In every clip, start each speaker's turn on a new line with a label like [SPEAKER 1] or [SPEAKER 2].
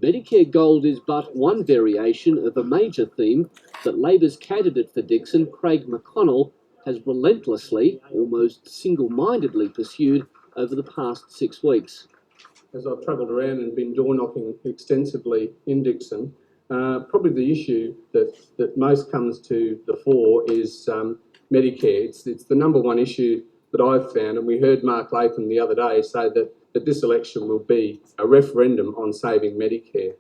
[SPEAKER 1] Medicare Gold is but one variation of a major theme that Labor's candidate for Dickson, Craig McConnell, has relentlessly, almost single-mindedly pursued over the past 6 weeks.
[SPEAKER 2] As I've travelled around and been door-knocking extensively in Dickson, probably the issue that most comes to the fore is Medicare. It's the number one issue that I've found, and we heard Mark Latham the other day say that this election will be a referendum on saving Medicare.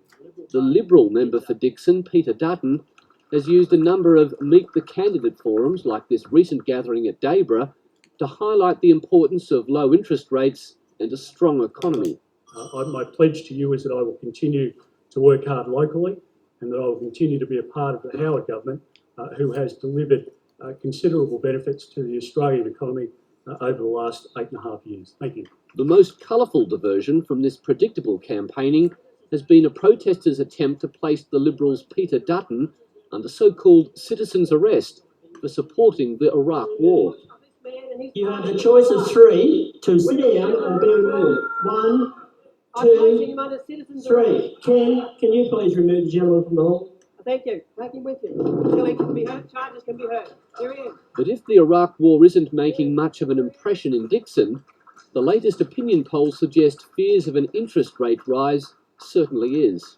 [SPEAKER 1] The Liberal member for Dickson, Peter Dutton, has used a number of Meet the Candidate forums, like this recent gathering at Dayboro, to highlight the importance of low interest rates and a strong economy.
[SPEAKER 3] My pledge to you is that I will continue to work hard locally and that I will continue to be a part of the Howard government, who has delivered considerable benefits to the Australian economy over the last 8.5 years. Thank you.
[SPEAKER 1] The most colourful diversion from this predictable campaigning has been a protester's attempt to place the Liberals' Peter Dutton under so-called citizen's arrest for supporting the Iraq War.
[SPEAKER 4] You have the choice of three to sit down or be removed. 1, 2, 3. Ken, can you please remove the gentleman from the hall?
[SPEAKER 5] Thank you. Take him with you. Killing can be heard, charges can be heard. Here he is.
[SPEAKER 1] But if the Iraq War isn't making much of an impression in Dickson, the latest opinion polls suggest fears of an interest rate rise certainly is.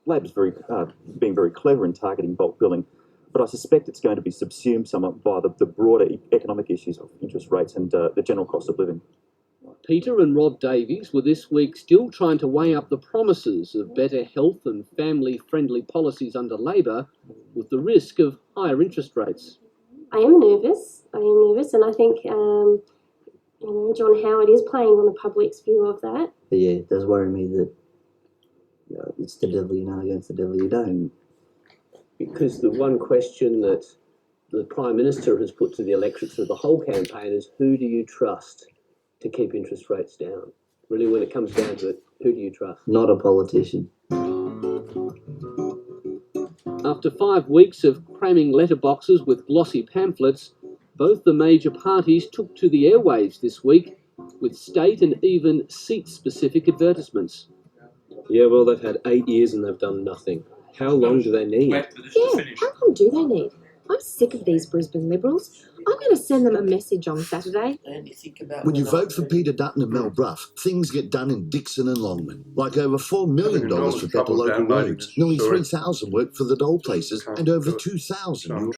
[SPEAKER 6] Lab's being very clever in targeting bulk billing, but I suspect it's going to be subsumed somewhat by the broader economic issues of interest rates and the general cost of living.
[SPEAKER 1] Peter and Rob Davies were this week still trying to weigh up the promises of better health and family-friendly policies under Labor with the risk of higher interest rates.
[SPEAKER 7] I am nervous, and I think John Howard is playing on the public's view of that.
[SPEAKER 8] But yeah, it does worry me that it's the devil you know against the devil you don't.
[SPEAKER 9] Because the one question that the Prime Minister has put to the electorate through the whole campaign is, who do you trust to keep interest rates down? Really, when it comes down to it, who do you trust?
[SPEAKER 8] Not a politician.
[SPEAKER 1] After 5 weeks of cramming letterboxes with glossy pamphlets, both the major parties took to the airwaves this week with state and even seat-specific advertisements.
[SPEAKER 9] Yeah, well, they've had 8 years and they've done nothing. How long do they need?
[SPEAKER 10] Yeah, how long do they need? I'm sick of these Brisbane Liberals. I'm going to send them a message on Saturday.
[SPEAKER 11] When you vote for Peter Dutton and Mel Brough, things get done in Dickson and Longman. Like over $4 million for better local roads, nearly 3,000 work for the dole places, and over 2,000 new